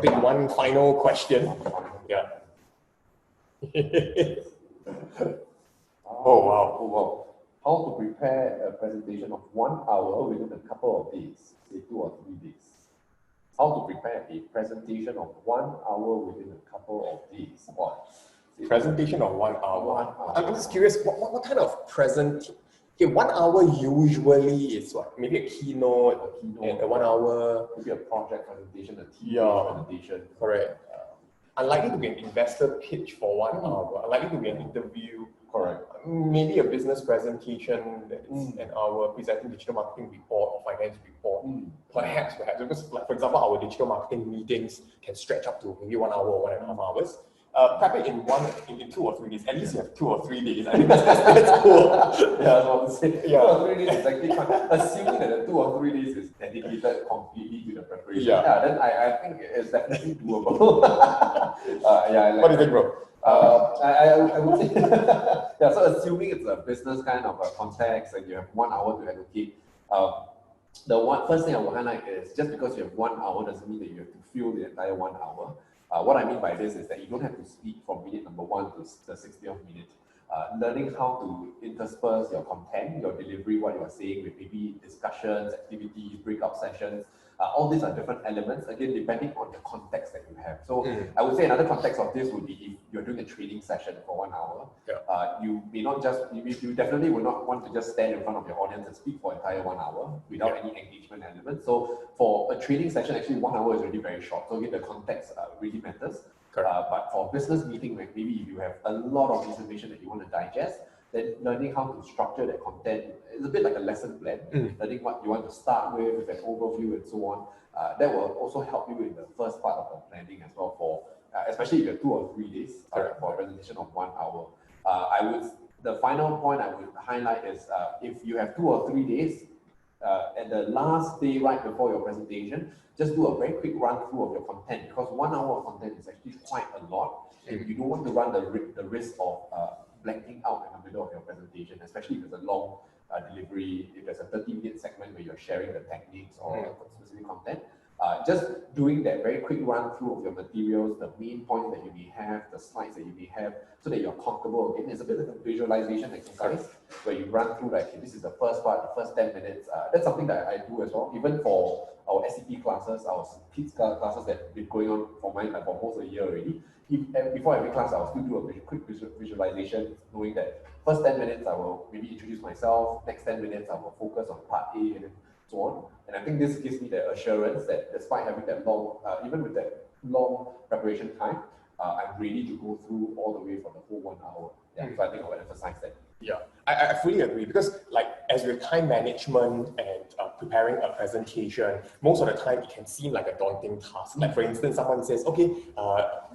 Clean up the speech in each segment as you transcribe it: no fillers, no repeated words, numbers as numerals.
pick one final question. Yeah. Oh, wow. Oh, wow. How to prepare a presentation of 1 hour within a couple of days, say 2 or 3 days. How to prepare a presentation of 1 hour within a couple of days. What? Presentation of 1 hour. 1 hour. I'm just curious, what kind of okay, 1 hour usually is what? Maybe a keynote, and a 1 hour. Maybe a project presentation, a team presentation. Correct. Unlikely to be an investor pitch for 1 hour. Unlikely to be an interview. Correct. Maybe a business presentation that's an hour, presenting digital marketing report or finance report. Perhaps. Because, like, for example, our digital marketing meetings can stretch up to maybe 1 hour or 1.5 hours. Prep it in 2 or 3 days. At least you have 2 or 3 days. I think that's cool. Yeah, I was about to say, 2 or 3 days is actually fine. Assuming that the 2 or 3 days is dedicated completely to the preparation. Then I think it's definitely doable. What do you think, bro? I would say, so assuming it's a business kind of a context and you have 1 hour to allocate, the first thing I will highlight is just because you have 1 hour doesn't mean that you have to fill the entire 1 hour. What I mean by this is that you don't have to speak from minute number 1 to the 60th minute. Learning how to intersperse your content, your delivery, what you are saying with maybe discussions, activities, breakout sessions. All these are different elements, again, depending on the context that you have. So I would say another context of this would be if you're doing a training session for 1 hour, you may not just, you definitely will not want to just stand in front of your audience and speak for entire 1 hour without any engagement element. So for a training session, actually 1 hour is already very short. So again, the context really matters. But for business meeting, like maybe if you have a lot of information that you want to digest, then learning how to structure that content is a bit like a lesson plan. Learning what you want to start with an overview and so on. That will also help you in the first part of the planning as well for, especially if you have 2 or 3 days for a presentation of 1 hour. The final point I would highlight is if you have 2 or 3 days, at the last day right before your presentation, just do a very quick run through of your content, because 1 hour of content is actually quite a lot, and you don't want to run the risk of blanking out in the middle of your presentation, especially if it's a long delivery, if there's a 30-minute segment where you're sharing the techniques or specific content. Just doing that very quick run through of your materials, the main points that you may have, the slides that you may have, so that you're comfortable. Again, it's a bit of a visualization exercise where you run through like, okay, this is the first part, the first 10 minutes. That's something that I do as well, even for our SCP classes, our kids classes that have been going on for mine for almost a year already. Before every class, I'll still do a quick visualization, knowing that first 10 minutes I will maybe introduce myself, next 10 minutes I will focus on part A and then so on. And I think this gives me the assurance that despite having that long, even with that long preparation time, I'm ready to go through all the way for the whole 1 hour. So I think I will emphasize that. I fully agree, because like as with time management and preparing a presentation, most of the time it can seem like a daunting task. Like for instance, someone says, okay,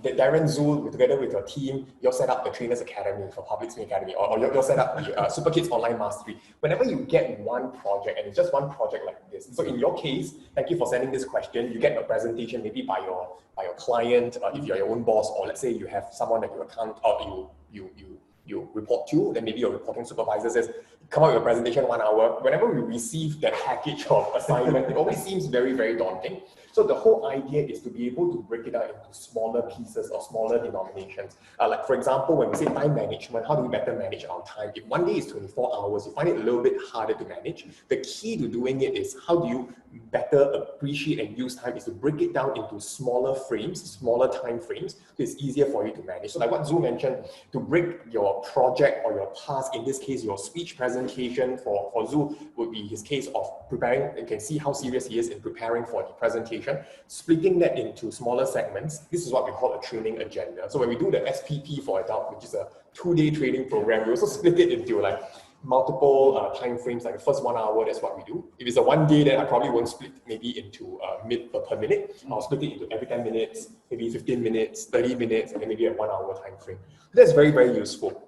Darren, Zul, together with your team, you'll set up the Trainers Academy for Public Speaking Academy, or you'll set up the Super Kids Online Mastery. Whenever you get one project, and it's just one project like this, so in your case, thank you for sending this question, you get a presentation maybe by your client, if you're your own boss, or let's say you have someone that you account, or you report to, then maybe your reporting supervisor says, come up with a presentation 1 hour. Whenever we receive that package of assignment, it always seems very, very daunting. So the whole idea is to be able to break it out into smaller pieces or smaller denominations. Like for example, when we say time management, how do we better manage our time? If one day is 24 hours, you find it a little bit harder to manage. The key to doing it is how do you better appreciate and use time is to break it down into smaller frames, smaller time frames, so it's easier for you to manage. So like what Zul mentioned, to break your project or your task, in this case, your speech presentation for Zul would be his case of preparing. You can see how serious he is in preparing for the presentation, splitting that into smaller segments. This is what we call a training agenda. So when we do the SPP for adult, which is a 2-day training program, we also split it into like multiple time frames, like the first 1 hour, that's what we do. If it's a 1 day, then I probably won't split maybe into per minute. I'll split it into every 10 minutes, maybe 15 minutes, 30 minutes, and then maybe a 1 hour time frame. That's very, very useful.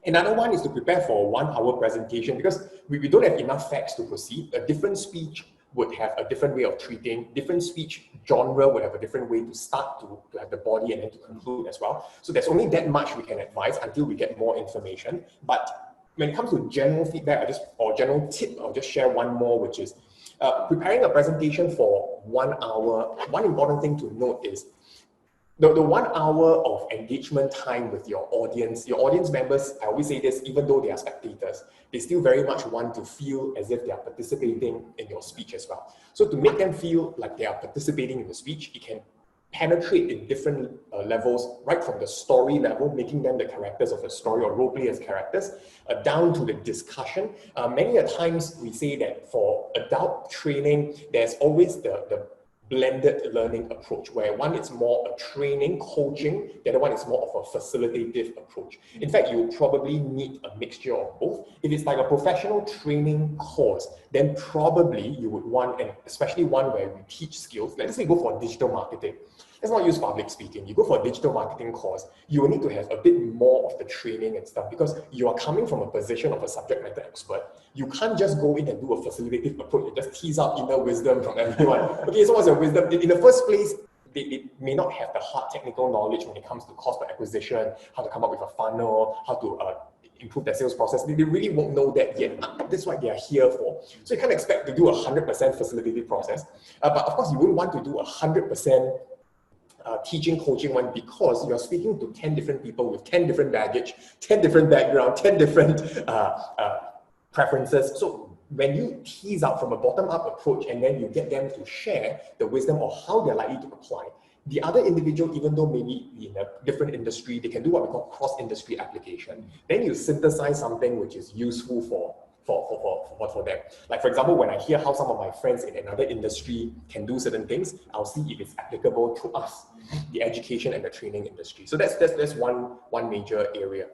Another one is to prepare for a 1 hour presentation, because we don't have enough facts to proceed. A different speech would have a different way of treating, different speech genre would have a different way to start to have the body and then to conclude as well. So there's only that much we can advise until we get more information. But when it comes to general feedback, or general tip, I'll just share one more, which is preparing a presentation for 1 hour, one important thing to note is the 1 hour of engagement time with your audience members, I always say this, even though they are spectators, they still very much want to feel as if they are participating in your speech as well. So to make them feel like they are participating in the speech, it can penetrate in different levels, right from the story level, making them the characters of the story or role play as characters, down to the discussion. Many a times we say that for adult training, there's always the blended learning approach, where one is more a training, coaching, the other one is more of a facilitative approach. In fact, you probably need a mixture of both. If it's like a professional training course, then probably you would want, and especially one where we teach skills, let's say go for digital marketing. Let's not use public speaking. You go for a digital marketing course, you will need to have a bit more of the training and stuff because you are coming from a position of a subject matter expert. You can't just go in and do a facilitative approach and just tease out inner wisdom from everyone. Okay, so what's your wisdom? In the first place, they may not have the hard technical knowledge when it comes to cost per acquisition, how to come up with a funnel, how to improve their sales process. They really won't know that yet. That's what they are here for. So you can't expect to do a 100% facilitative process. But of course, you wouldn't want to do a 100% teaching, coaching one because you're speaking to 10 different people with 10 different baggage, 10 different background, 10 different preferences. So when you tease out from a bottom-up approach and then you get them to share the wisdom of how they're likely to apply, the other individual, even though maybe in a different industry, they can do what we call cross-industry application. Then you synthesize something which is useful for them. Like for example, when I hear how some of my friends in another industry can do certain things, I'll see if it's applicable to us, the education and the training industry. So that's one major area.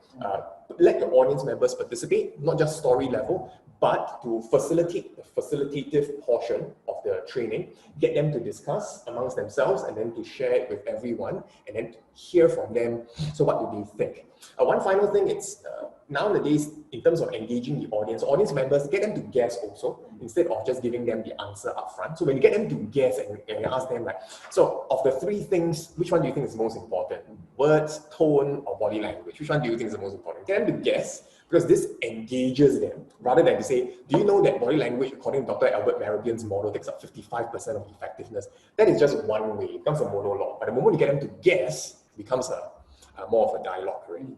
Let your audience members participate, not just story level, but to facilitate the facilitative portion of the training, get them to discuss amongst themselves and then to share it with everyone and then hear from them. So what do they think? One final thing is nowadays, in terms of engaging the audience members, get them to guess also, instead of just giving them the answer up front. So when you get them to guess and you ask them like, so of the three things, which one do you think is most important? Words, tone, or body language? Which one do you think is the most important? Get them to guess, because this engages them, rather than to say, do you know that body language, according to Dr. Albert Mehrabian's model, takes up 55% of effectiveness? That is just one way. It becomes a monologue. But the moment you get them to guess, it becomes more of a dialogue already.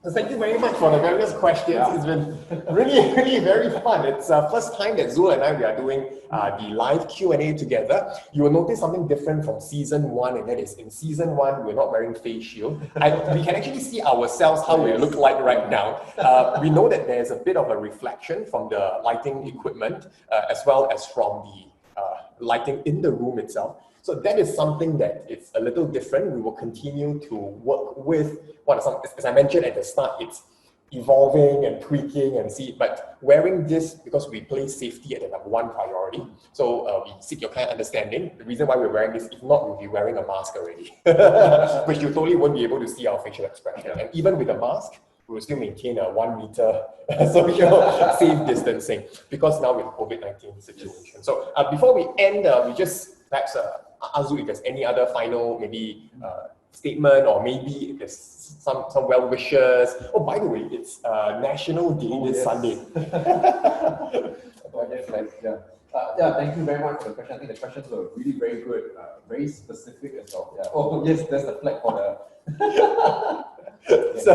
So thank you very much for the various questions. Yeah. It's been really, really very fun. It's the first time that Zul and I we are doing the live Q&A together. You will notice something different from season 1, and that is in season 1, we're not wearing face shield. We can actually see ourselves how we look like right now. We know that there's a bit of a reflection from the lighting equipment as well as from the lighting in the room itself. So that is something that it's a little different. We will continue to work with as I mentioned at the start, it's evolving and tweaking and see, but wearing this because we place safety at the #1 priority. So we seek your kind of understanding. The reason why we're wearing this, if not, we'll be wearing a mask already, which you totally won't be able to see our facial expression. And even with a mask, we will still maintain a 1 meter social safe distancing because now with the COVID-19 situation. So before we end, we just perhaps Azu, if there's any other final maybe statement, or maybe if there's some well wishes. Oh, by the way, it's National Day this Sunday. Thank you very much for the question. I think the questions were really very good, very specific as well. Yeah. Oh yes, there's the flag for the. So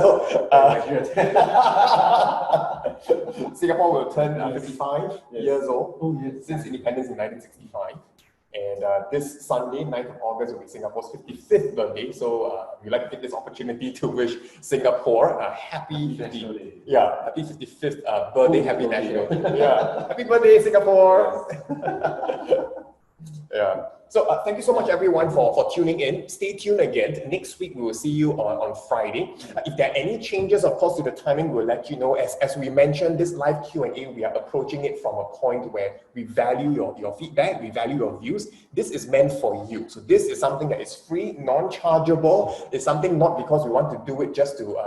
Singapore will turn 55 years old since independence in 1965. And this Sunday, 9th of August, will be Singapore's 55th birthday. So we'd like to take this opportunity to wish Singapore a happy 55th birthday, happy national. Happy birthday, Singapore. So thank you so much everyone for tuning in. Stay tuned again. Next week we will see you on Friday. If there are any changes, of course, to the timing, we'll let you know. As we mentioned, this live Q&A, we are approaching it from a point where we value your feedback, we value your views. This is meant for you. So this is something that is free, non-chargeable. It's something not because we want to do it just to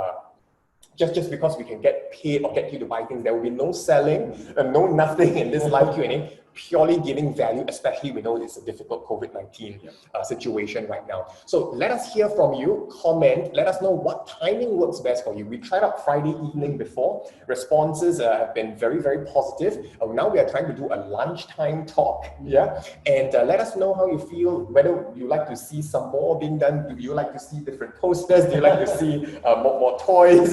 just because we can get paid or get you to buy things. There will be no selling, no nothing in this live Q&A. purely giving value, especially we know it's a difficult COVID-19 situation right now. So let us hear from you, comment, let us know what timing works best for you. We tried out Friday evening before. Responses have been very, very positive. Now we are trying to do a lunchtime talk, and let us know how you feel, whether you like to see some more being done. Do you like to see different posters? Do you like to see more toys?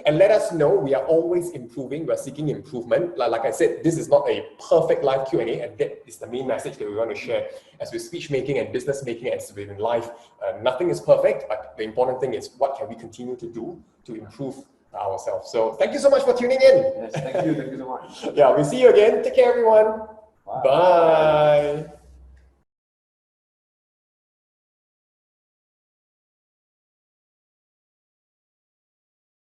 And let us know. We are always improving. We're seeking improvement. Like I said, this is not a perfect live Q&A, and that is the main message that we want to share. As with speech making and business making, as within life, nothing is perfect, but the important thing is what can we continue to do to improve ourselves. So thank you so much for tuning in. Yes, thank you so much. Yeah, we'll see you again. Take care, everyone. Bye.